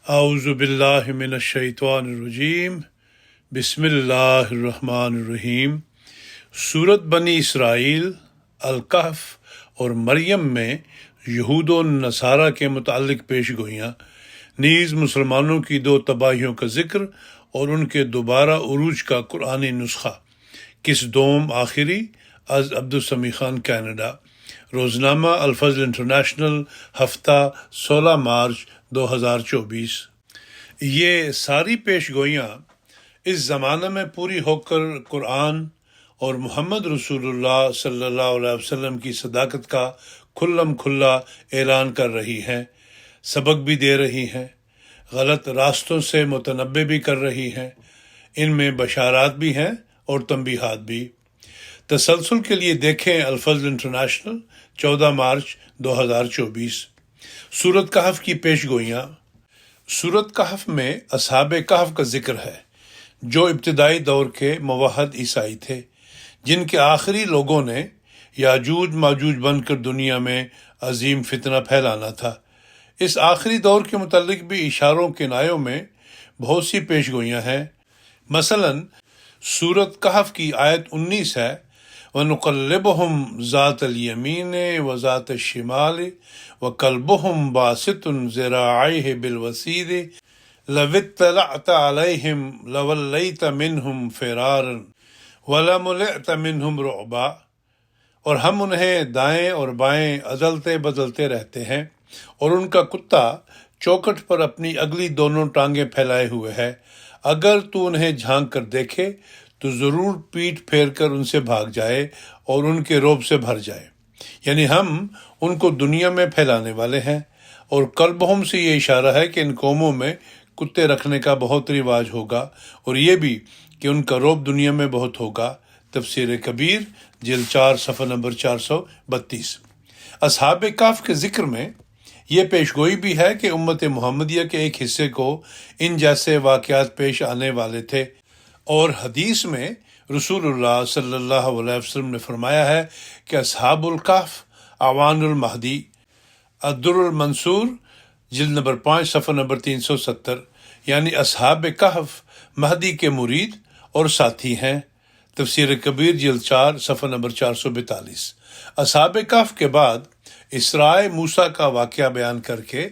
اعوذ باللہ من الشیطان الرجیم بسم اللہ الرحمن الرحیم۔ سورت بنی اسرائیل، الکہف اور مریم میں یہود و نصارہ کے متعلق پیش گوئیاں، نیز مسلمانوں کی دو تباہیوں کا ذکر اور ان کے دوبارہ عروج کا قرآنی نسخہ۔ کس دوم آخری از عبدالسمیع خان، کینیڈا۔ روزنامہ الفضل انٹرنیشنل، ہفتہ 16 مارچ 2024۔ یہ ساری پیش گوئیاں اس زمانہ میں پوری ہو کر قرآن اور محمد رسول اللہ صلی اللہ علیہ وسلم کی صداقت کا کھلم کھلا اعلان کر رہی ہیں، سبق بھی دے رہی ہیں، غلط راستوں سے متنبع بھی کر رہی ہیں۔ ان میں بشارات بھی ہیں اور تنبیہات بھی۔ تسلسل کے لیے دیکھیں الفضل انٹرنیشنل، 14 مارچ 2024۔ سورت کہف کی پیش گوئیاں۔ سورت کہف میں اصحاب کہف کا ذکر ہے، جو ابتدائی دور کے موحد عیسائی تھے، جن کے آخری لوگوں نے یاجوج ماجوج بن کر دنیا میں عظیم فتنہ پھیلانا تھا۔ اس آخری دور کے متعلق بھی اشاروں کنایوں میں بہت سی پیش گوئیاں ہیں۔ مثلاً سورت کہف کی آیت 19 ہے، وَنُقَلِّبُهُمْ ذَاتَ الْيَمِينِ وَذَاتَ الشِّمَالِ وَقَلْبُهُمْ بَاسِطٌ ذِرَاعَيْهِ بِالْوَسِيدِ لَوِ اطَّلَعْتَ عَلَيْهِمْ لَوَلَّيْتَ مِنْهُمْ فِرَارًا وَلَمُلِئْتَ مِنْهُمْ رُعْبًا۔ اور ہم انہیں دائیں اور بائیں ازلتے بدلتے رہتے ہیں، اور ان کا کتا چوکٹ پر اپنی اگلی دونوں ٹانگیں پھیلائے ہوئے ہے۔ اگر تو انہیں جھانک کر دیکھے تو ضرور پیٹ پھیر کر ان سے بھاگ جائے اور ان کے رعب سے بھر جائے۔ یعنی ہم ان کو دنیا میں پھیلانے والے ہیں۔ اور قلبہم سے یہ اشارہ ہے کہ ان قوموں میں کتے رکھنے کا بہت رواج ہوگا، اور یہ بھی کہ ان کا رعب دنیا میں بہت ہوگا۔ تفسیر کبیر، جلد 4، صفحہ نمبر 432۔ اصحاب کہف کے ذکر میں یہ پیش گوئی بھی ہے کہ امت محمدیہ کے ایک حصے کو ان جیسے واقعات پیش آنے والے تھے، اور حدیث میں رسول اللہ صلی اللہ علیہ وسلم نے فرمایا ہے کہ اصحاب الکہف اعوان المہدی۔ الدر المنصور، جلد نمبر 5، صفحہ نمبر 370، یعنی اصحاب کہف مہدی کے مرید اور ساتھی ہیں۔ تفسیر کبیر، جلد 4، صفحہ نمبر 442۔ اصحاب کہف کے بعد اسراء موسیٰ کا واقعہ بیان کر کے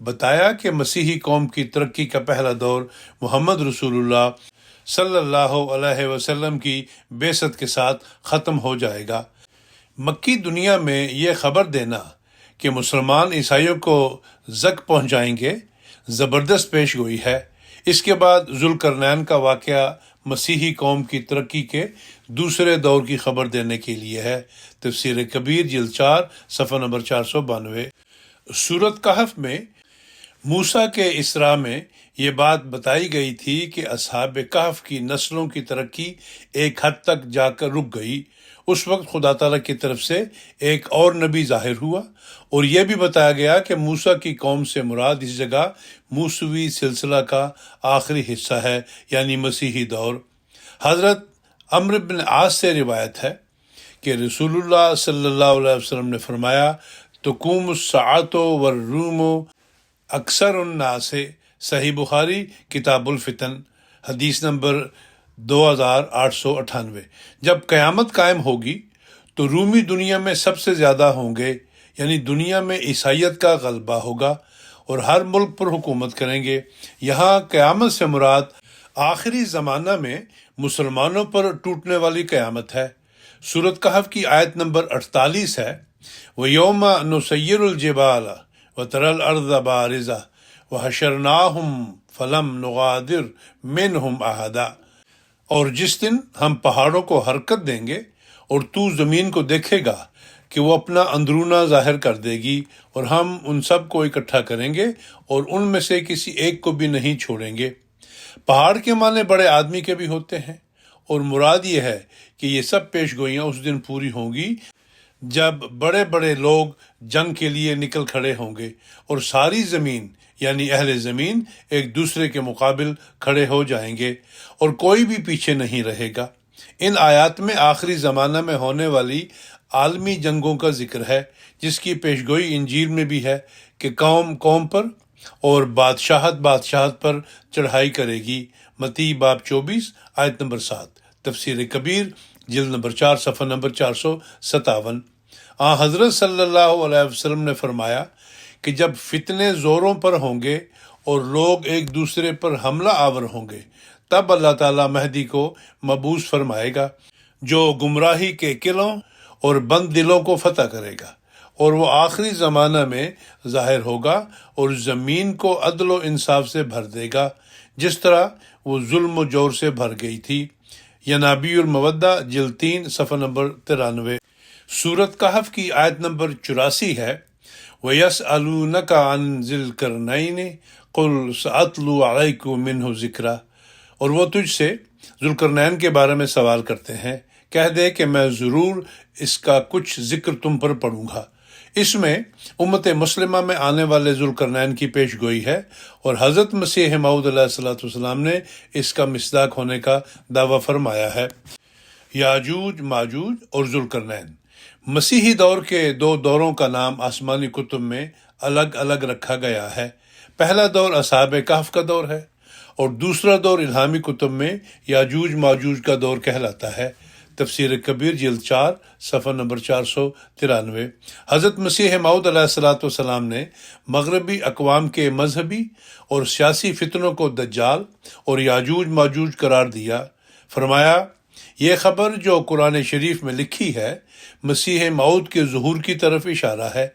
بتایا کہ مسیحی قوم کی ترقی کا پہلا دور محمد رسول اللہ صلی اللہ علیہ وسلم کی بعثت کے ساتھ ختم ہو جائے گا۔ مکی دنیا میں یہ خبر دینا کہ مسلمان عیسائیوں کو زک پہنچائیں گے زبردست پیش گوئی ہے۔ اس کے بعد ذوالقرنین کا واقعہ مسیحی قوم کی ترقی کے دوسرے دور کی خبر دینے کے لیے ہے۔ تفسیر کبیر، جلد 4، صفحہ نمبر 492۔ سورت کہف میں موسیٰ کے اسراء میں یہ بات بتائی گئی تھی کہ اصحاب کہف کی نسلوں کی ترقی ایک حد تک جا کر رک گئی۔ اس وقت خدا تعالیٰ کی طرف سے ایک اور نبی ظاہر ہوا، اور یہ بھی بتایا گیا کہ موسیٰ کی قوم سے مراد اس جگہ موسوی سلسلہ کا آخری حصہ ہے، یعنی مسیحی دور۔ حضرت عمرو بن عاص سے روایت ہے کہ رسول اللہ صلی اللہ علیہ وسلم نے فرمایا، تقوم الساعۃ والروم اکثر الناس۔ صحیح بخاری، کتاب الفتن، حدیث نمبر 2898۔ جب قیامت قائم ہوگی تو رومی دنیا میں سب سے زیادہ ہوں گے، یعنی دنیا میں عیسائیت کا غلبہ ہوگا اور ہر ملک پر حکومت کریں گے۔ یہاں قیامت سے مراد آخری زمانہ میں مسلمانوں پر ٹوٹنے والی قیامت ہے۔ سورت کہف کی آیت نمبر 48 ہے، وَيَوْمَ نُسَيِّرُ الْجِبَالَ وَتَرَى الْأَرْضَ بَارِزَةً وَحَشَرْنَاهُمْ فَلَمْ نُغَادِرْ مِنْهُمْ أَحَدًا۔ اور جس دن ہم پہاڑوں کو حرکت دیں گے اور تو زمین کو دیکھے گا کہ وہ اپنا اندرونہ ظاہر کر دے گی، اور ہم ان سب کو اکٹھا کریں گے اور ان میں سے کسی ایک کو بھی نہیں چھوڑیں گے۔ پہاڑ کے معنی بڑے آدمی کے بھی ہوتے ہیں، اور مراد یہ ہے کہ یہ سب پیش گوئیاں اس دن پوری ہوں گی جب بڑے بڑے لوگ جنگ کے لیے نکل کھڑے ہوں گے، اور ساری زمین یعنی اہل زمین ایک دوسرے کے مقابل کھڑے ہو جائیں گے، اور کوئی بھی پیچھے نہیں رہے گا۔ ان آیات میں آخری زمانہ میں ہونے والی عالمی جنگوں کا ذکر ہے، جس کی پیشگوئی انجیل میں بھی ہے کہ قوم پر اور بادشاہت پر چڑھائی کرے گی۔ متی باب 24 آیت نمبر 7۔ تفسیر کبیر جلد نمبر 4 صفحہ نمبر 457۔ حضرت صلی اللہ علیہ وسلم نے فرمایا کہ جب فتنے زوروں پر ہوں گے اور لوگ ایک دوسرے پر حملہ آور ہوں گے، تب اللہ تعالیٰ مہدی کو مبعوث فرمائے گا، جو گمراہی کے قلعوں اور بند دلوں کو فتح کرے گا، اور وہ آخری زمانہ میں ظاہر ہوگا اور زمین کو عدل و انصاف سے بھر دے گا، جس طرح وہ ظلم و جور سے بھر گئی تھی۔ ینابی المودہ جلد 3 صفحہ نمبر 93۔ سورۃ کہف کی آیت نمبر 84 ہے، وَيَسْأَلُونَكَ عَنْ ذِي الْقَرْنَيْنِ قُلْ سَأَتْلُو عَلَيْكُم مِّنْهُ ذِكْرًا، اور وہ تجھ سے ذوالقرنین کے بارے میں سوال کرتے ہیں، کہہ دے کہ میں ضرور اس کا کچھ ذکر تم پر پڑھوں گا۔ اس میں امت مسلمہ میں آنے والے ذوالقرنین کی پیش گوئی ہے، اور حضرت مسیح موعود علیہ السلام نے اس کا مصداق ہونے کا دعویٰ فرمایا ہے۔ یاجوج ماجوج اور ذوالقرنین۔ مسیحی دور کے 2 دوروں کا نام آسمانی کتب میں الگ الگ رکھا گیا ہے۔ پہلا دور اصحاب کہف کا دور ہے، اور دوسرا دور الہامی کتب میں یاجوج ماجوج کا دور کہلاتا ہے۔ تفسیر کبیر جلد 4 صفحہ نمبر 493۔ حضرت مسیح موعود علیہ السلام نے مغربی اقوام کے مذہبی اور سیاسی فتنوں کو دجال اور یاجوج ماجوج قرار دیا۔ فرمایا، یہ خبر جو قرآن شریف میں لکھی ہے مسیح موعود کے ظہور کی طرف اشارہ ہے،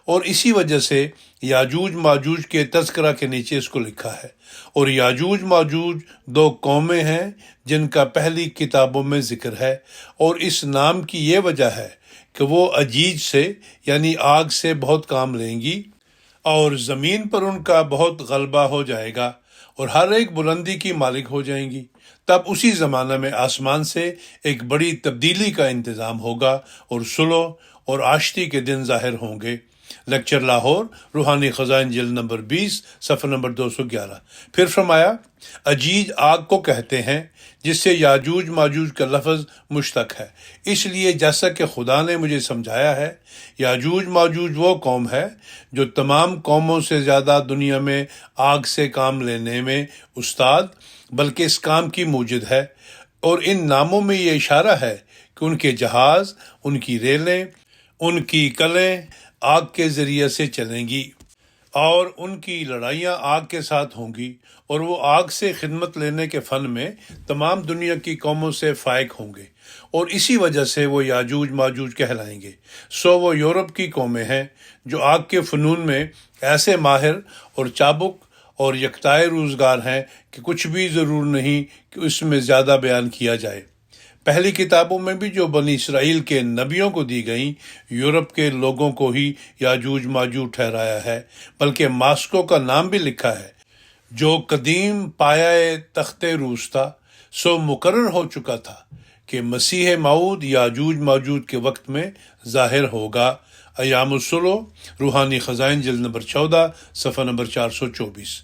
اور اسی وجہ سے یاجوج ماجوج کے تذکرہ کے نیچے اس کو لکھا ہے۔ اور یاجوج ماجوج 2 قومیں ہیں جن کا پہلی کتابوں میں ذکر ہے، اور اس نام کی یہ وجہ ہے کہ وہ اجیج سے یعنی آگ سے بہت کام لیں گی، اور زمین پر ان کا بہت غلبہ ہو جائے گا، اور ہر ایک بلندی کی مالک ہو جائیں گی۔ تب اسی زمانہ میں آسمان سے ایک بڑی تبدیلی کا انتظام ہوگا، اور صلح اور آشتی کے دن ظاہر ہوں گے۔ لیکچر لاہور، روحانی خزائن جلد نمبر 20 صفحہ نمبر 211۔ پھر فرمایا، اجیج آگ کو کہتے ہیں جس سے یاجوج ماجوج کا لفظ مشتق ہے، اس لیے جیسا کہ خدا نے مجھے سمجھایا ہے، یاجوج ماجوج وہ قوم ہے جو تمام قوموں سے زیادہ دنیا میں آگ سے کام لینے میں استاد بلکہ اس کام کی موجد ہے، اور ان ناموں میں یہ اشارہ ہے کہ ان کے جہاز، ان کی ریلیں، ان کی کلیں آگ کے ذریعے سے چلیں گی، اور ان کی لڑائیاں آگ کے ساتھ ہوں گی، اور وہ آگ سے خدمت لینے کے فن میں تمام دنیا کی قوموں سے فائق ہوں گے، اور اسی وجہ سے وہ یاجوج ماجوج کہلائیں گے۔ سو وہ یورپ کی قومیں ہیں جو آگ کے فنون میں ایسے ماہر اور چابک اور یکتائے روزگار ہیں کہ کچھ بھی ضرور نہیں کہ اس میں زیادہ بیان کیا جائے۔ پہلی کتابوں میں بھی جو بنی اسرائیل کے نبیوں کو دی گئیں، یورپ کے لوگوں کو ہی یاجوج ماجوج ٹھہرایا ہے، بلکہ ماسکو کا نام بھی لکھا ہے جو قدیم پایہ تخت روس تھا۔ سو مقرر ہو چکا تھا کہ مسیح موعود یاجوج ماجوج کے وقت میں ظاہر ہوگا۔ ایام الصلح، روحانی خزائن جلد نمبر 14 صفحہ نمبر 424۔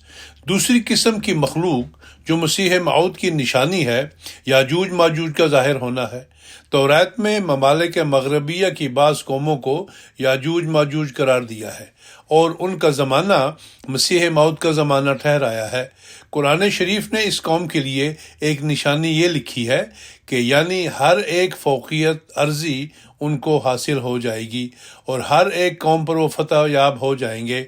دوسری قسم کی مخلوق جو مسیح موعود کی نشانی ہے، یاجوج ماجوج کا ظاہر ہونا ہے۔ توریت میں ممالک مغربیہ کی بعض قوموں کو یاجوج ماجوج قرار دیا ہے، اور ان کا زمانہ مسیح موعود کا زمانہ ٹھہرایا ہے۔ قرآن شریف نے اس قوم کے لیے ایک نشانی یہ لکھی ہے کہ یعنی ہر ایک فوقیت عرضی ان کو حاصل ہو جائے گی، اور ہر ایک قوم پر وہ فتح یاب ہو جائیں گے۔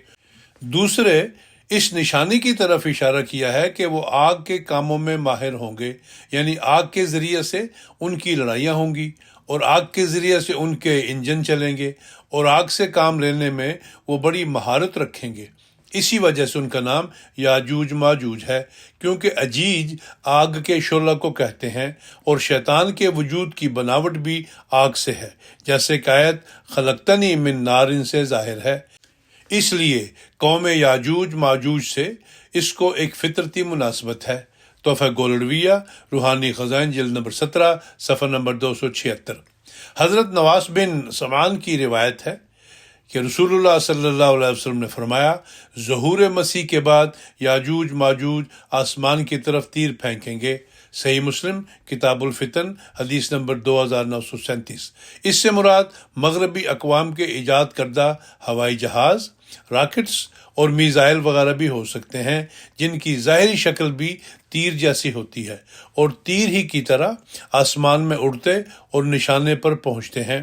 دوسرے اس نشانی کی طرف اشارہ کیا ہے کہ وہ آگ کے کاموں میں ماہر ہوں گے، یعنی آگ کے ذریعے سے ان کی لڑائیاں ہوں گی، اور آگ کے ذریعے سے ان کے انجن چلیں گے، اور آگ سے کام لینے میں وہ بڑی مہارت رکھیں گے۔ اسی وجہ سے ان کا نام یاجوج ماجوج ہے، کیونکہ اجیج آگ کے شعلہ کو کہتے ہیں، اور شیطان کے وجود کی بناوٹ بھی آگ سے ہے، جیسے کہ آیت خلقتنی من نار سے ظاہر ہے۔ اس لیے قوم یاجوج ماجوج سے اس کو ایک فطرتی مناسبت ہے۔ تحفہ گولڑویہ، روحانی خزائن جلد نمبر 17 صفحہ نمبر 276۔ حضرت نواس بن سمعان کی روایت ہے کہ رسول اللہ صلی اللہ علیہ وسلم نے فرمایا، ظہور مسیح کے بعد یاجوج ماجوج آسمان کی طرف تیر پھینکیں گے۔ صحیح مسلم کتاب الفتن حدیث نمبر 2937۔ اس سے مراد مغربی اقوام کے ایجاد کردہ ہوائی جہاز راکٹس اور میزائل وغیرہ بھی ہو سکتے ہیں جن کی ظاہری شکل بھی تیر جیسی ہوتی ہے اور تیر ہی کی طرح آسمان میں اڑتے اور نشانے پر پہنچتے ہیں۔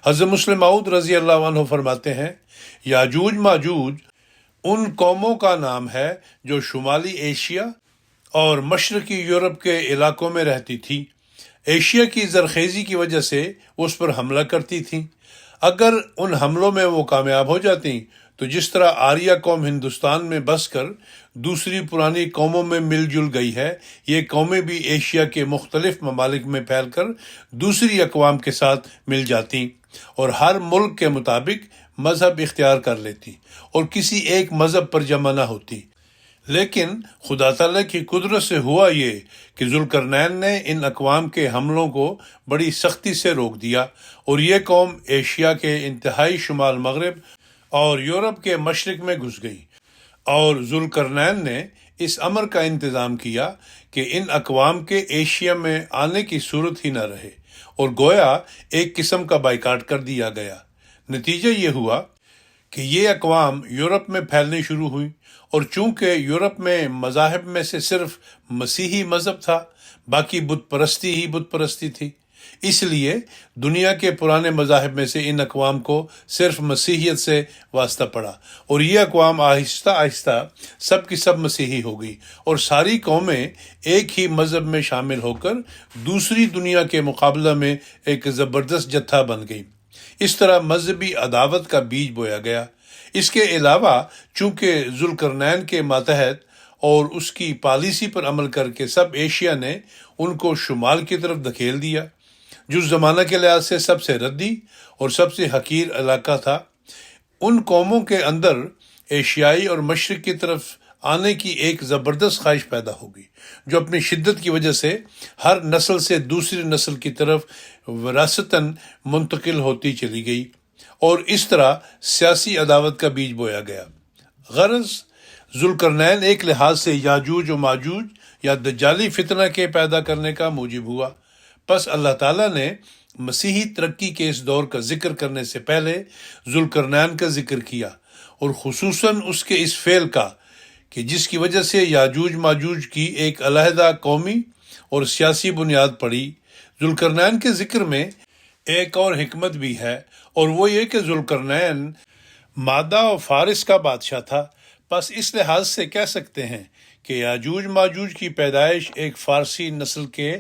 حضرت مسلم موعود رضی اللہ عنہ فرماتے ہیں، یاجوج ماجوج ان قوموں کا نام ہے جو شمالی ایشیا اور مشرقی یورپ کے علاقوں میں رہتی تھی۔ ایشیا کی زرخیزی کی وجہ سے وہ اس پر حملہ کرتی تھیں۔ اگر ان حملوں میں وہ کامیاب ہو جاتی تو جس طرح آریہ قوم ہندوستان میں بس کر دوسری پرانی قوموں میں مل جل گئی ہے، یہ قومیں بھی ایشیا کے مختلف ممالک میں پھیل کر دوسری اقوام کے ساتھ مل جاتی اور ہر ملک کے مطابق مذہب اختیار کر لیتی اور کسی ایک مذہب پر جمع نہ ہوتی۔ لیکن خدا تعالیٰ کی قدرت سے ہوا یہ کہ ذوالقرنین نے ان اقوام کے حملوں کو بڑی سختی سے روک دیا اور یہ قوم ایشیا کے انتہائی شمال مغرب اور یورپ کے مشرق میں گھس گئی، اور ذوالقرنین نے اس امر کا انتظام کیا کہ ان اقوام کے ایشیا میں آنے کی صورت ہی نہ رہے اور گویا ایک قسم کا بائیکاٹ کر دیا گیا۔ نتیجہ یہ ہوا کہ یہ اقوام یورپ میں پھیلنی شروع ہوئی، اور چونکہ یورپ میں مذاہب میں سے صرف مسیحی مذہب تھا، باقی بت پرستی ہی بت پرستی تھی، اس لیے دنیا کے پرانے مذاہب میں سے ان اقوام کو صرف مسیحیت سے واسطہ پڑا اور یہ اقوام آہستہ آہستہ سب کی سب مسیحی ہو گئی اور ساری قومیں ایک ہی مذہب میں شامل ہو کر دوسری دنیا کے مقابلہ میں ایک زبردست جتھا بن گئی۔ اس طرح مذہبی عداوت کا بیج بویا گیا۔ اس کے علاوہ چونکہ ذوالقرنین کے ماتحت اور اس کی پالیسی پر عمل کر کے سب ایشیا نے ان کو شمال کی طرف دھکیل دیا، جو زمانہ کے لحاظ سے سب سے ردی اور سب سے حقیر علاقہ تھا۔ ان قوموں کے اندر ایشیائی اور مشرق کی طرف آنے کی ایک زبردست خواہش پیدا ہوگی، جو اپنی شدت کی وجہ سے ہر نسل سے دوسری نسل کی طرف وراثتاً منتقل ہوتی چلی گئی اور اس طرح سیاسی عداوت کا بیج بویا گیا۔ غرض ذوالقرنین ایک لحاظ سے یاجوج و ماجوج یا دجالی فتنہ کے پیدا کرنے کا موجب ہوا۔ پس اللہ تعالیٰ نے مسیحی ترقی کے اس دور کا ذکر کرنے سے پہلے ذوالقرنین کا ذکر کیا، اور خصوصاً اس کے اس فعل کا کہ جس کی وجہ سے یاجوج ماجوج کی ایک علیحدہ قومی اور سیاسی بنیاد پڑی۔ ذوالقرنین کے ذکر میں ایک اور حکمت بھی ہے، اور وہ یہ کہ ذوالقرنین مادہ و فارس کا بادشاہ تھا۔ پس اس لحاظ سے کہہ سکتے ہیں کہ یاجوج ماجوج کی پیدائش ایک فارسی نسل کے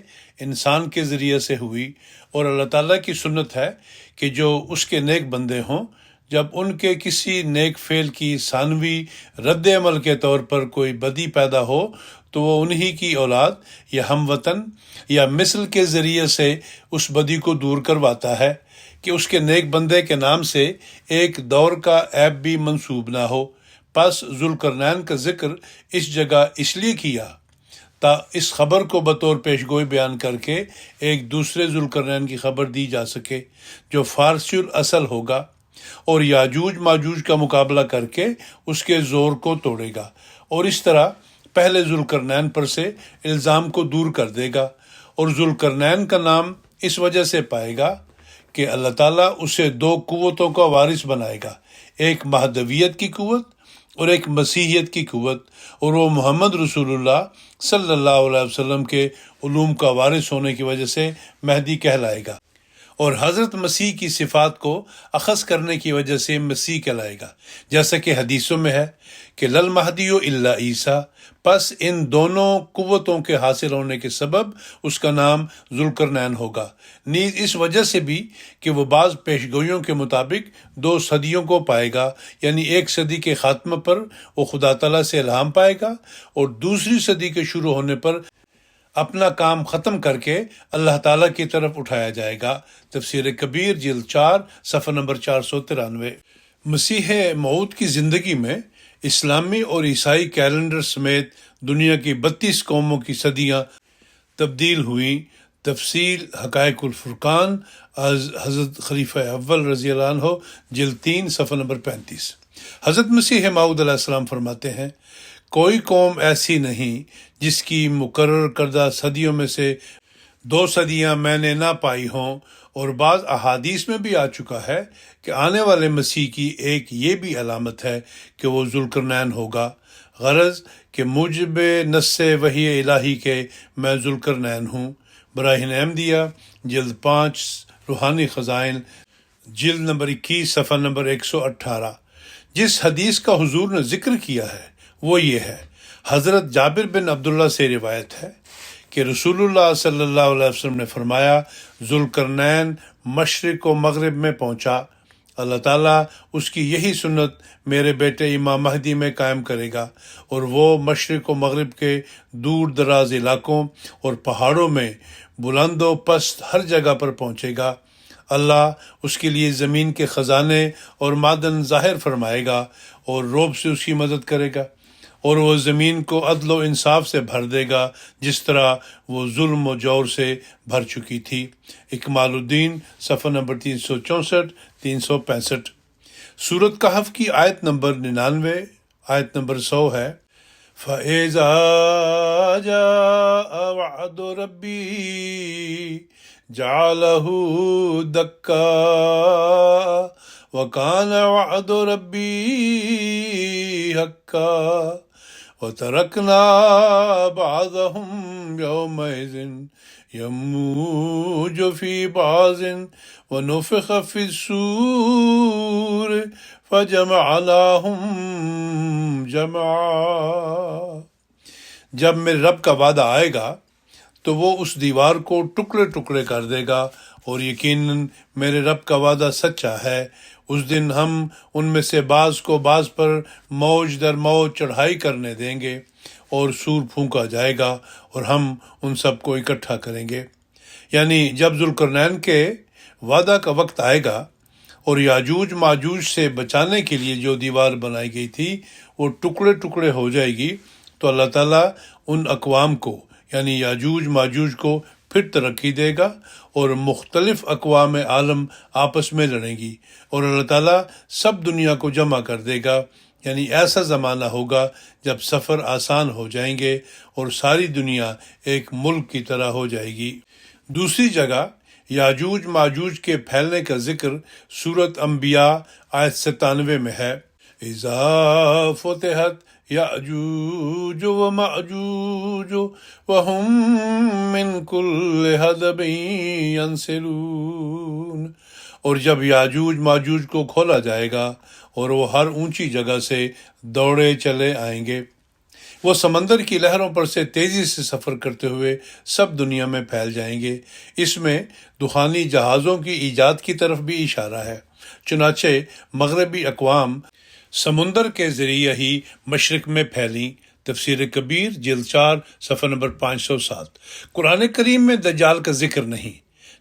انسان کے ذریعے سے ہوئی، اور اللہ تعالیٰ کی سنت ہے کہ جو اس کے نیک بندے ہوں، جب ان کے کسی نیک فعل کی ثانوی رد عمل کے طور پر کوئی بدی پیدا ہو تو وہ انہی کی اولاد یا ہم وطن یا مثل کے ذریعے سے اس بدی کو دور کرواتا ہے کہ اس کے نیک بندے کے نام سے ایک دور کا عیب بھی منسوب نہ ہو۔ پس ذوالقرنین کا ذکر اس جگہ اس لیے کیا تا اس خبر کو بطور پیشگوئی بیان کر کے ایک دوسرے ذوالقرنین کی خبر دی جا سکے جو فارسی الاصل ہوگا اور یاجوج ماجوج کا مقابلہ کر کے اس کے زور کو توڑے گا، اور اس طرح پہلے ذوالقرنین پر سے الزام کو دور کر دے گا، اور ذوالقرنین کا نام اس وجہ سے پائے گا کہ اللہ تعالیٰ اسے دو قوتوں کا وارث بنائے گا، ایک مہدویت کی قوت اور ایک مسیحیت کی قوت، اور وہ محمد رسول اللہ صلی اللہ علیہ وسلم کے علوم کا وارث ہونے کی وجہ سے مہدی کہلائے گا، اور حضرت مسیح کی صفات کو اخذ کرنے کی وجہ سے مسیح کہلائے گا، جیسا کہ حدیثوں میں ہے کہ لل مہدی الا عیسیٰ۔ پس ان دونوں قوتوں کے حاصل ہونے کے سبب اس کا نام ذوالقرنین ہوگا، نیز اس وجہ سے بھی کہ وہ بعض پیشگوئیوں کے مطابق 2 صدیوں کو پائے گا، یعنی 1 صدی کے خاتمہ پر وہ خدا تعالیٰ سے الہام پائے گا اور دوسری صدی کے شروع ہونے پر اپنا کام ختم کر کے اللہ تعالیٰ کی طرف اٹھایا جائے گا۔ تفسیر کبیر جلد 4 صفحہ نمبر 493۔ مسیح موعود کی زندگی میں اسلامی اور عیسائی کیلنڈر سمیت دنیا کی 32 قوموں کی صدیاں تبدیل ہوئیں۔ تفصیل حقائق الفرقان حضرت خلیفہ اول رضی اللہ عنہ جلد 3 صفحہ نمبر 35۔ حضرت مسیح موعود علیہ السلام فرماتے ہیں، کوئی قوم ایسی نہیں جس کی مقرر کردہ صدیوں میں سے 2 صدیاں میں نے نہ پائی ہوں، اور بعض احادیث میں بھی آ چکا ہے کہ آنے والے مسیح کی ایک یہ بھی علامت ہے کہ وہ ذوالقرنین ہوگا۔ غرض کہ موجب نص وحی الہی کے میں ذوالقرنین ہوں۔ براہین احمدیہ جلد 5 روحانی خزائن جلد نمبر 21 صفحہ نمبر 118۔ جس حدیث کا حضور نے ذکر کیا ہے وہ یہ ہے، حضرت جابر بن عبداللہ سے روایت ہے کہ رسول اللہ صلی اللہ علیہ وسلم نے فرمایا، ذوالقرنین مشرق و مغرب میں پہنچا، اللہ تعالیٰ اس کی یہی سنت میرے بیٹے امام مہدی میں قائم کرے گا، اور وہ مشرق و مغرب کے دور دراز علاقوں اور پہاڑوں میں بلند و پست ہر جگہ پر پہنچے گا۔ اللہ اس کے لیے زمین کے خزانے اور معدن ظاہر فرمائے گا اور رعب سے اس کی مدد کرے گا، اور وہ زمین کو عدل و انصاف سے بھر دے گا جس طرح وہ ظلم و جور سے بھر چکی تھی۔ اکمال الدین صفحہ نمبر 364 365۔ سورۃ کہف کی آیت نمبر 99 آیت نمبر 100 ہے، فَإِذَا جَاءَ وَعْدُ رَبِّي جَعَلَهُ دَكَّا وَكَانَ وَعْدُ رَبِّي حَقًّا وَتَرَكْنَا بَعْضَهُمْ يَوْمَئِذٍ يَمُوجُ فِي بَعْضٍ وَنُفِخَ فِي الصُّورِ فَجَمَعْنَاهُمْ جَمْعًا۔ جب میرے رب کا وعدہ آئے گا تو وہ اس دیوار کو ٹکڑے ٹکڑے کر دے گا، اور یقیناً میرے رب کا وعدہ سچا ہے۔ اس دن ہم ان میں سے بعض کو بعض پر موج در موج چڑھائی کرنے دیں گے، اور سور پھونکا جائے گا اور ہم ان سب کو اکٹھا کریں گے۔ یعنی جب ذوالقرنین کے وعدہ کا وقت آئے گا اور یاجوج ماجوج سے بچانے کے لیے جو دیوار بنائی گئی تھی وہ ٹکڑے ٹکڑے ہو جائے گی، تو اللہ تعالیٰ ان اقوام کو یعنی یاجوج ماجوج کو پھر ترقی دے گا، اور مختلف اقوام عالم آپس میں لڑیں گی، اور اللہ تعالیٰ سب دنیا کو جمع کر دے گا۔ یعنی ایسا زمانہ ہوگا جب سفر آسان ہو جائیں گے اور ساری دنیا ایک ملک کی طرح ہو جائے گی۔ دوسری جگہ یاجوج ماجوج کے پھیلنے کا ذکر سورۃ انبیاء آیت 97 میں ہے، اذا فتحت یاجوج و ماجوج وہم من کل حدب ینسلون۔ اور جب یاجوج ماجوج کو کھولا جائے گا اور وہ ہر اونچی جگہ سے دوڑے چلے آئیں گے، وہ سمندر کی لہروں پر سے تیزی سے سفر کرتے ہوئے سب دنیا میں پھیل جائیں گے۔ اس میں دخانی جہازوں کی ایجاد کی طرف بھی اشارہ ہے، چنانچہ مغربی اقوام سمندر کے ذریعے ہی مشرق میں پھیلیں۔ تفسیر کبیر جلد 4 صفحہ نمبر 507۔ قرآن کریم میں دجال کا ذکر نہیں،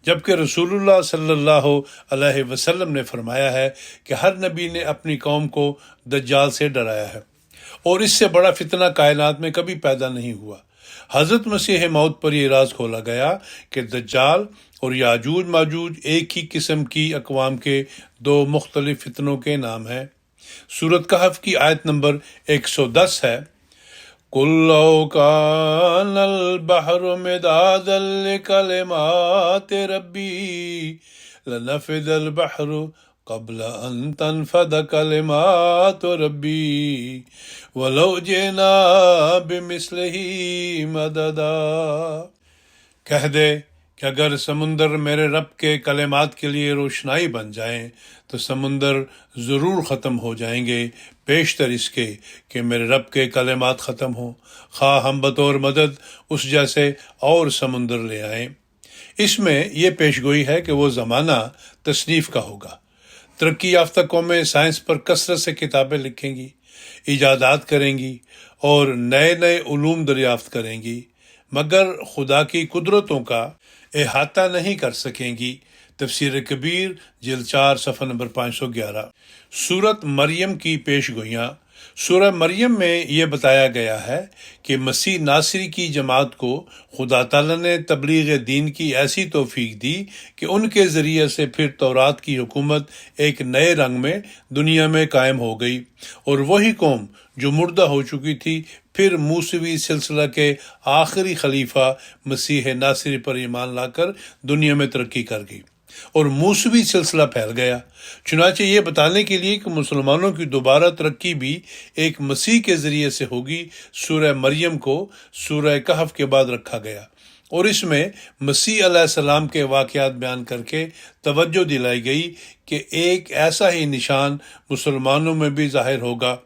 جبکہ رسول اللہ صلی اللہ علیہ وسلم نے فرمایا ہے کہ ہر نبی نے اپنی قوم کو دجال سے ڈرایا ہے، اور اس سے بڑا فتنہ کائنات میں کبھی پیدا نہیں ہوا۔ حضرت مسیح موعود پر یہ راز کھولا گیا کہ دجال اور یاجوج ماجوج ایک ہی قسم کی اقوام کے 2 مختلف فتنوں کے نام ہیں۔ سورۃ کہف کی آیت نمبر 110 ہے، قُل لَّوْ كَانَ الْبَحْرُ مِدَادًا لِّكَلِمَاتِ رَبِّي لَنَفِدَ الْبَحْرُ قبل ان تنفد کلمات ربی ولو جئنا بمثلہ مددا۔ کہہ دے کہ اگر سمندر میرے رب کے کلمات کے لیے روشنائی بن جائیں تو سمندر ضرور ختم ہو جائیں گے، بیشتر اس کے کہ میرے رب کے کلمات ختم ہوں، خواہ ہم بطور مدد اس جیسے اور سمندر لے آئیں۔ اس میں یہ پیشگوئی ہے کہ وہ زمانہ تصنیف کا ہوگا۔ ترقی یافتہ قومیں سائنس پر کثرت سے کتابیں لکھیں گی، ایجادات کریں گی اور نئے نئے علوم دریافت کریں گی، مگر خدا کی قدرتوں کا احاطہ نہیں کر سکیں گی۔ تفسیر کبیر جلد 4 صفحہ نمبر 511۔ سورۃ مریم کی پیش گوئیاں۔ سورہ مریم میں یہ بتایا گیا ہے کہ مسیح ناصری کی جماعت کو خدا تعالیٰ نے تبلیغ دین کی ایسی توفیق دی کہ ان کے ذریعے سے پھر تورات کی حکومت ایک نئے رنگ میں دنیا میں قائم ہو گئی، اور وہی قوم جو مردہ ہو چکی تھی پھر موسوی سلسلہ کے آخری خلیفہ مسیح ناصری پر ایمان لا کر دنیا میں ترقی کر گئی اور موسوی سلسلہ پھیل گیا۔ چنانچہ یہ بتانے کے لیے کہ مسلمانوں کی دوبارہ ترقی بھی ایک مسیح کے ذریعے سے ہوگی، سورہ مریم کو سورہ کہف کے بعد رکھا گیا، اور اس میں مسیح علیہ السلام کے واقعات بیان کر کے توجہ دلائی گئی کہ ایک ایسا ہی نشان مسلمانوں میں بھی ظاہر ہوگا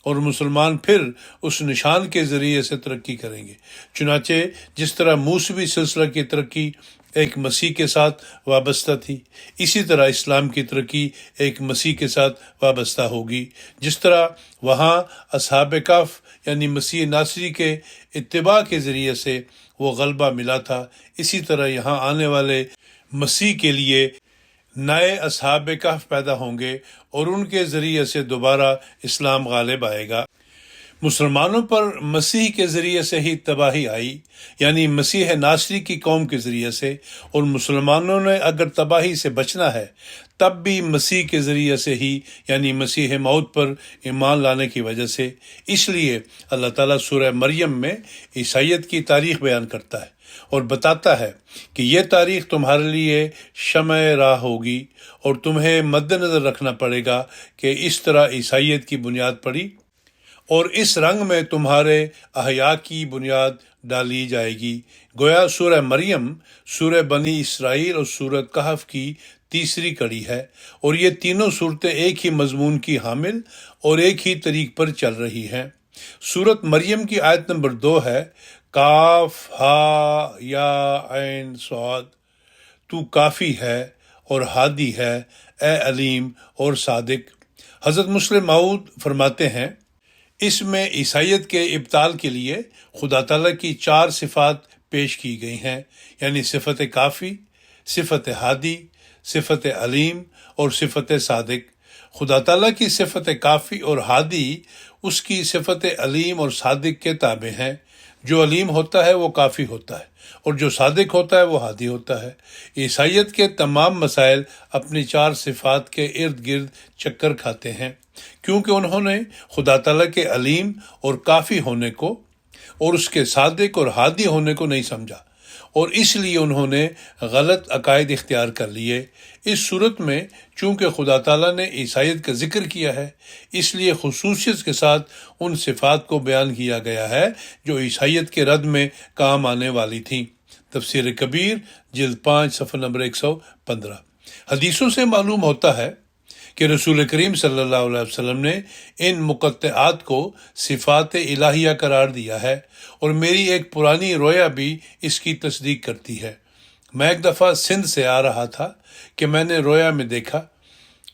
اور مسلمان پھر اس نشان کے ذریعے سے ترقی کریں گے۔ چنانچہ جس طرح موسوی سلسلہ کی ترقی ایک مسیح کے ساتھ وابستہ تھی، اسی طرح اسلام کی ترقی ایک مسیح کے ساتھ وابستہ ہوگی۔ جس طرح وہاں اصحاب کہف یعنی مسیح ناصری کے اتباع کے ذریعے سے وہ غلبہ ملا تھا، اسی طرح یہاں آنے والے مسیح کے لیے نئے اصحاب کہف پیدا ہوں گے اور ان کے ذریعے سے دوبارہ اسلام غالب آئے گا۔ مسلمانوں پر مسیح کے ذریعے سے ہی تباہی آئی، یعنی مسیح ناصری کی قوم کے ذریعے سے، اور مسلمانوں نے اگر تباہی سے بچنا ہے تب بھی مسیح کے ذریعے سے ہی، یعنی مسیح موعود پر ایمان لانے کی وجہ سے۔ اس لیے اللہ تعالیٰ سورہ مریم میں عیسائیت کی تاریخ بیان کرتا ہے اور بتاتا ہے کہ یہ تاریخ تمہارے لیے شمع راہ ہوگی، اور تمہیں مد نظر رکھنا پڑے گا کہ اس طرح عیسائیت کی بنیاد پڑی اور اس رنگ میں تمہارے احیاء کی بنیاد ڈالی جائے گی۔ گویا سورہ مریم سورہ بنی اسرائیل اور سورہ کہف کی تیسری کڑی ہے، اور یہ تینوں صورتیں ایک ہی مضمون کی حامل اور ایک ہی طریق پر چل رہی ہیں۔ سورت مریم کی آیت نمبر 2 ہے، کاف ہا یا عین صاد، تو کافی ہے اور ہادی ہے، اے علیم اور صادق۔ حضرت مسلم موعود فرماتے ہیں، اس میں عیسائیت کے ابطال کے لیے خدا تعالیٰ کی 4 صفات پیش کی گئی ہیں، یعنی صفت کافی، صفت ہادی، صفت علیم اور صفت صادق۔ خدا تعالیٰ کی صفت کافی اور ہادی اس کی صفت علیم اور صادق کے تابع ہیں۔ جو علیم ہوتا ہے وہ کافی ہوتا ہے، اور جو صادق ہوتا ہے وہ ہادی ہوتا ہے۔ عیسائیت کے تمام مسائل اپنی 4 صفات کے ارد گرد چکر کھاتے ہیں، کیونکہ انہوں نے خدا تعالیٰ کے علیم اور کافی ہونے کو اور اس کے صادق اور ہادی ہونے کو نہیں سمجھا، اور اس لیے انہوں نے غلط عقائد اختیار کر لیے۔ اس صورت میں چونکہ خدا تعالیٰ نے عیسائیت کا ذکر کیا ہے، اس لیے خصوصیت کے ساتھ ان صفات کو بیان کیا گیا ہے جو عیسائیت کے رد میں کام آنے والی تھیں۔ تفسیر کبیر جلد 5 صفحہ نمبر 115۔ حدیثوں سے معلوم ہوتا ہے کہ رسول کریم صلی اللہ علیہ وسلم نے ان مقطعات کو صفات الہیہ قرار دیا ہے، اور میری ایک پرانی رویا بھی اس کی تصدیق کرتی ہے۔ میں ایک دفعہ سندھ سے آ رہا تھا کہ میں نے رویا میں دیکھا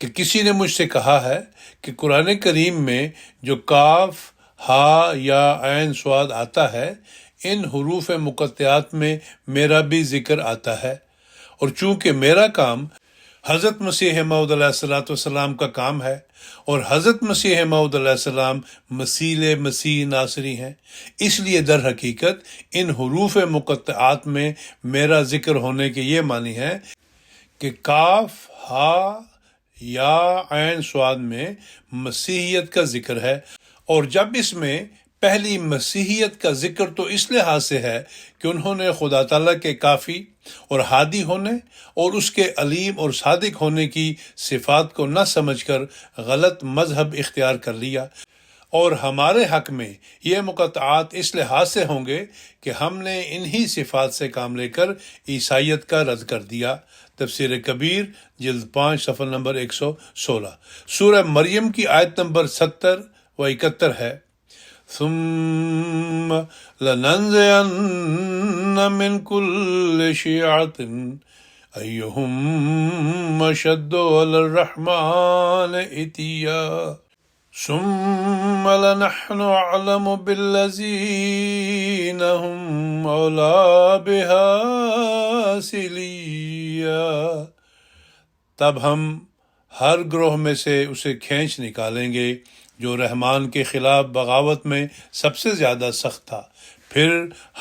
کہ کسی نے مجھ سے کہا ہے کہ قرآن کریم میں جو کاف ہا یا عین صاد آتا ہے، ان حروف مقطعات میں میرا بھی ذکر آتا ہے، اور چونکہ میرا کام حضرت مسیح موعود علیہ السلام کا کام ہے، اور حضرت مسیح موعود علیہ السلام مسیح ناصری ہیں، اس لیے در حقیقت ان حروف مقطعات میں میرا ذکر ہونے کے یہ معنی ہے کہ کاف ہا یا عین صاد میں مسیحیت کا ذکر ہے، اور جب اس میں پہلی مسیحیت کا ذکر تو اس لحاظ سے ہے کہ انہوں نے خدا تعالیٰ کے کافی اور ہادی ہونے اور اس کے علیم اور صادق ہونے کی صفات کو نہ سمجھ کر غلط مذہب اختیار کر لیا، اور ہمارے حق میں یہ مقطعات اس لحاظ سے ہوں گے کہ ہم نے انہی صفات سے کام لے کر عیسائیت کا رد کر دیا۔ تفسیر کبیر جلد 5 صفحہ نمبر 116۔ سورہ مریم کی آیت نمبر 70 و 71 ہے، ثم لننزعن من كل شيعة أيهم أشد على الرحمن عتيا ثم لنحن أعلم بالذين هم أولى بها صليا۔ تب ہم ہر گروہ میں سے اسے کھینچ نکالیں گے جو رحمان کے خلاف بغاوت میں سب سے زیادہ سخت تھا۔ پھر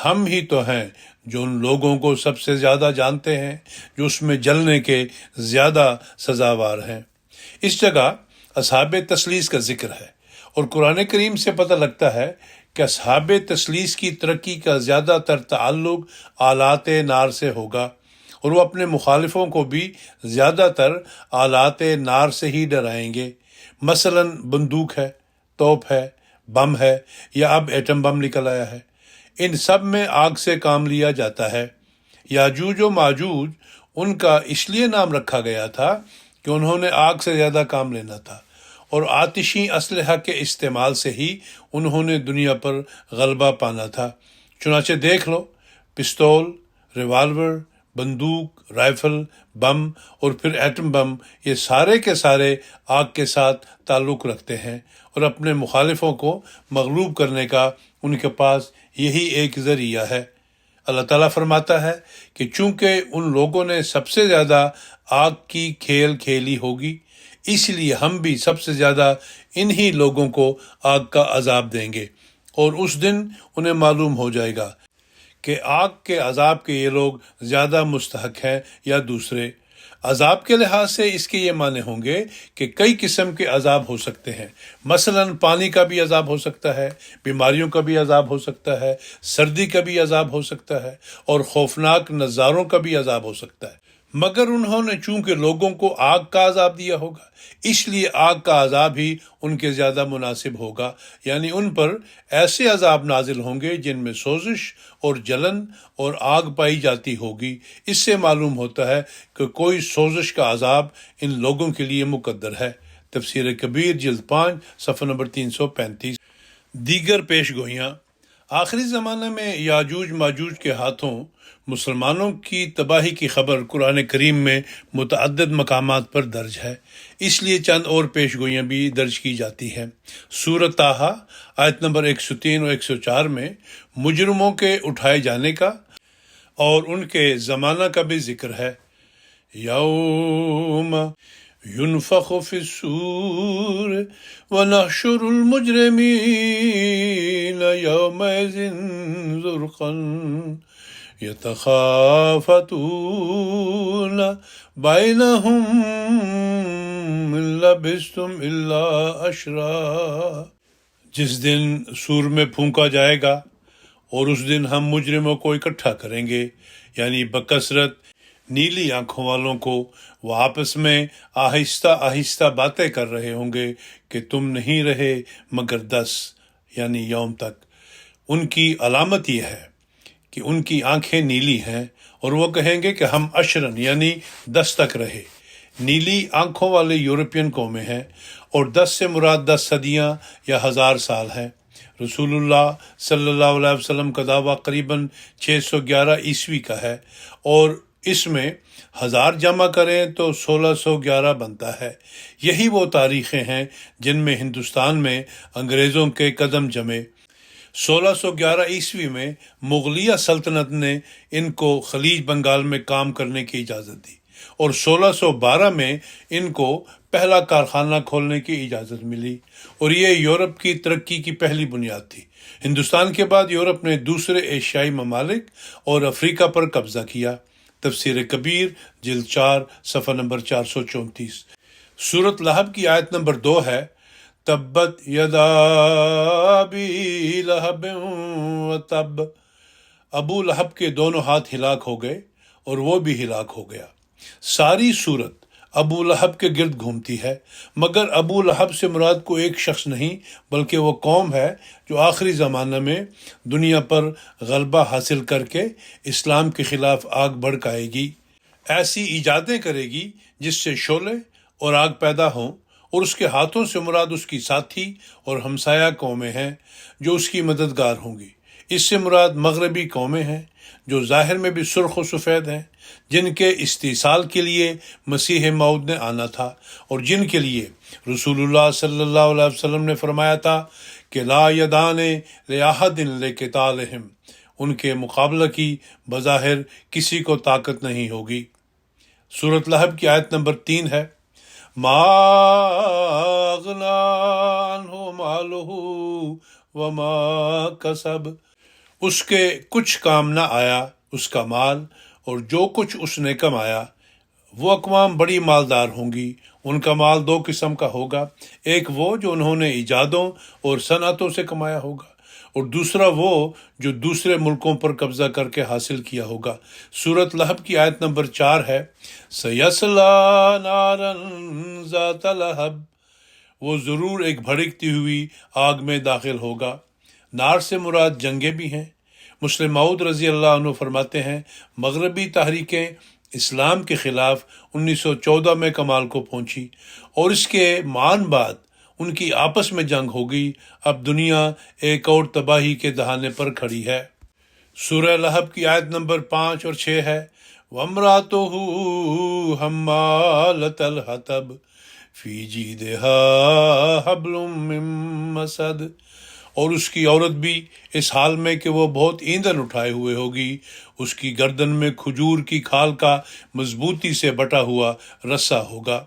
ہم ہی تو ہیں جو ان لوگوں کو سب سے زیادہ جانتے ہیں، جو اس میں جلنے کے زیادہ سزاوار ہیں۔ اس جگہ اصحاب تثلیث کا ذکر ہے، اور قرآن کریم سے پتہ لگتا ہے کہ اصحاب تثلیث کی ترقی کا زیادہ تر تعلق آلات نار سے ہوگا، اور وہ اپنے مخالفوں کو بھی زیادہ تر آلات نار سے ہی ڈرائیں گے۔ مثلا بندوق ہے، توپ ہے، بم ہے، یا اب ایٹم بم نکل آیا ہے۔ ان سب میں آگ سے کام لیا جاتا ہے۔ یاجوج و ماجوج ان کا اس لیے نام رکھا گیا تھا کہ انہوں نے آگ سے زیادہ کام لینا تھا، اور آتشی اسلحہ کے استعمال سے ہی انہوں نے دنیا پر غلبہ پانا تھا۔ چنانچہ دیکھ لو، پستول، ریوالور، بندوق، رائفل، بم اور پھر ایٹم بم، یہ سارے کے سارے آگ کے ساتھ تعلق رکھتے ہیں، اور اپنے مخالفوں کو مغلوب کرنے کا ان کے پاس یہی ایک ذریعہ ہے۔ اللہ تعالیٰ فرماتا ہے کہ چونکہ ان لوگوں نے سب سے زیادہ آگ کی کھیل کھیلی ہوگی، اس لیے ہم بھی سب سے زیادہ انہی لوگوں کو آگ کا عذاب دیں گے، اور اس دن انہیں معلوم ہو جائے گا کہ آگ کے عذاب کے یہ لوگ زیادہ مستحق ہیں یا دوسرے۔ عذاب کے لحاظ سے اس کے یہ معنی ہوں گے کہ کئی قسم کے عذاب ہو سکتے ہیں، مثلا پانی کا بھی عذاب ہو سکتا ہے، بیماریوں کا بھی عذاب ہو سکتا ہے، سردی کا بھی عذاب ہو سکتا ہے، اور خوفناک نظاروں کا بھی عذاب ہو سکتا ہے۔ مگر انہوں نے چونکہ لوگوں کو آگ کا عذاب دیا ہوگا، اس لیے آگ کا عذاب ہی ان کے زیادہ مناسب ہوگا، یعنی ان پر ایسے عذاب نازل ہوں گے جن میں سوزش اور جلن اور آگ پائی جاتی ہوگی۔ اس سے معلوم ہوتا ہے کہ کوئی سوزش کا عذاب ان لوگوں کے لیے مقدر ہے۔ تفسیر کبیر جلد 5 صفحہ نمبر 335۔ دیگر پیش گوئیاں۔ آخری زمانے میں یاجوج ماجوج کے ہاتھوں مسلمانوں کی تباہی کی خبر قرآن کریم میں متعدد مقامات پر درج ہے، اس لیے چند اور پیش گوئیاں بھی درج کی جاتی ہیں۔ سورۃ طٰہٰ آیت نمبر 103 اور 104 میں مجرموں کے اٹھائے جانے کا اور ان کے زمانہ کا بھی ذکر ہے۔ یوم ينفخ في الصور ونحشر المجرمين يومئذ زرقا يتخافتون بينهم إن لبثتم إلا عشرا۔ جس دن سور میں پھونکا جائے گا اور اس دن ہم مجرموں کو اکٹھا کریں گے، یعنی بکثرت نیلی آنکھوں والوں کو، وہ آپس میں آہستہ آہستہ باتیں کر رہے ہوں گے کہ تم نہیں رہے مگر 10 یعنی یوم تک۔ ان کی علامت یہ ہے کہ ان کی آنکھیں نیلی ہیں، اور وہ کہیں گے کہ ہم عشرن یعنی 10 تک رہے۔ نیلی آنکھوں والے یورپین قومیں ہیں، اور 10 سے مراد 10 صدیاں یا 1000 سال ہیں۔ رسول اللہ صلی اللہ علیہ وسلم کا دعویٰ قریباً 611 عیسوی کا ہے، اور اس میں 1000 جمع کریں تو 1611 بنتا ہے۔ یہی وہ تاریخیں ہیں جن میں ہندوستان میں انگریزوں کے قدم جمے۔ 1611 عیسوی میں مغلیہ سلطنت نے ان کو خلیج بنگال میں کام کرنے کی اجازت دی، اور 1612 میں ان کو پہلا کارخانہ کھولنے کی اجازت ملی، اور یہ یورپ کی ترقی کی پہلی بنیاد تھی۔ ہندوستان کے بعد یورپ نے دوسرے ایشیائی ممالک اور افریقہ پر قبضہ کیا۔ تفسیر کبیر جلد 4 صفحہ نمبر 434۔ سورۃ لہب کی آیت نمبر 2 ہے، تبت یدا ابی لہب وتب۔ ابو لہب کے دونوں ہاتھ ہلاک ہو گئے اور وہ بھی ہلاک ہو گیا۔ ساری سورت ابو لہب کے گرد گھومتی ہے، مگر ابو لہب سے مراد کو ایک شخص نہیں بلکہ وہ قوم ہے جو آخری زمانہ میں دنیا پر غلبہ حاصل کر کے اسلام کے خلاف آگ بھڑکائے گی، ایسی ایجادیں کرے گی جس سے شعلے اور آگ پیدا ہوں، اور اس کے ہاتھوں سے مراد اس کی ساتھی اور ہمسایہ قومیں ہیں جو اس کی مددگار ہوں گی۔ اس سے مراد مغربی قومیں ہیں جو ظاہر میں بھی سرخ و سفید ہیں، جن کے استحصال کے لیے مسیح موعود نے آنا تھا، اور جن کے لیے رسول اللہ صلی اللہ علیہ وسلم نے فرمایا تھا کہ لا یدان لأحد لقتالہم، ان کے مقابلہ کی بظاہر کسی کو طاقت نہیں ہوگی۔ سورۃ لہب کی آیت نمبر 3 ہے، ما اغنا عنہ مالہ وما کسب، اس کے کچھ کام نہ آیا اس کا مال اور جو کچھ اس نے کمایا۔ وہ اقوام بڑی مالدار ہوں گی، ان کا مال دو قسم کا ہوگا، ایک وہ جو انہوں نے ایجادوں اور صنعتوں سے کمایا ہوگا، اور دوسرا وہ جو دوسرے ملکوں پر قبضہ کر کے حاصل کیا ہوگا۔ سورۃ لہب کی آیت نمبر 4 ہے، سَيَصْلَىٰ نَارًا ذَاتَ لَہَب، وہ ضرور ایک بھڑکتی ہوئی آگ میں داخل ہوگا۔ نار سے مراد جنگیں بھی ہیں۔ مسلم موعود رضی اللہ عنہ فرماتے ہیں، مغربی تحریکیں اسلام کے خلاف 1914 میں کمال کو پہنچی اور اس کے معان بعد ان کی آپس میں جنگ ہو گئی۔ اب دنیا ایک اور تباہی کے دہانے پر کھڑی ہے۔ سورہ لہب کی آیت نمبر 5 اور 6 ہے، وَامْرَأَتُهُ حَمَّالَةَ الْحَطَبِ فِي جِیدِهَا حَبْلٌ مِّن مَّسَدٍ، اور اس کی عورت بھی اس حال میں کہ وہ بہت ایندھن اٹھائے ہوئے ہوگی، اس کی گردن میں کھجور کی کھال کا مضبوطی سے بٹا ہوا رسا ہوگا۔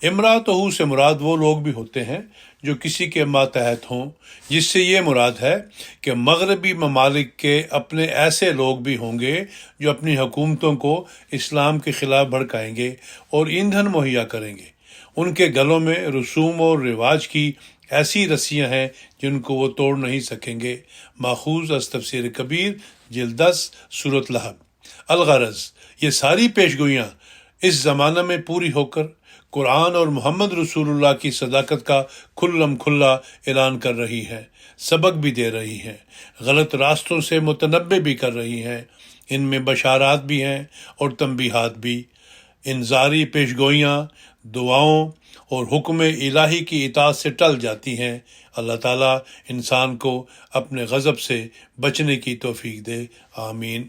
امراتہ سے مراد وہ لوگ بھی ہوتے ہیں جو کسی کے ماتحت ہوں، جس سے یہ مراد ہے کہ مغربی ممالک کے اپنے ایسے لوگ بھی ہوں گے جو اپنی حکومتوں کو اسلام کے خلاف بھڑکائیں گے اور ایندھن مہیا کریں گے۔ ان کے گلوں میں رسوم اور رواج کی ایسی رسیاں ہیں جن کو وہ توڑ نہیں سکیں گے۔ ماخوذ از تفسیر کبیر جلد 10 سورۃ لہب۔ الغرض، یہ ساری پیشگوئیاں اس زمانہ میں پوری ہو کر قرآن اور محمد رسول اللہ کی صداقت کا کھلم کھلا اعلان کر رہی ہیں، سبق بھی دے رہی ہیں، غلط راستوں سے متنبع بھی کر رہی ہیں۔ ان میں بشارات بھی ہیں اور تنبیہات بھی۔ انذاری پیشگوئیاں دعاؤں اور حکم الہی کی اطاعت سے ٹل جاتی ہیں۔ اللہ تعالیٰ انسان کو اپنے غضب سے بچنے کی توفیق دے، آمین۔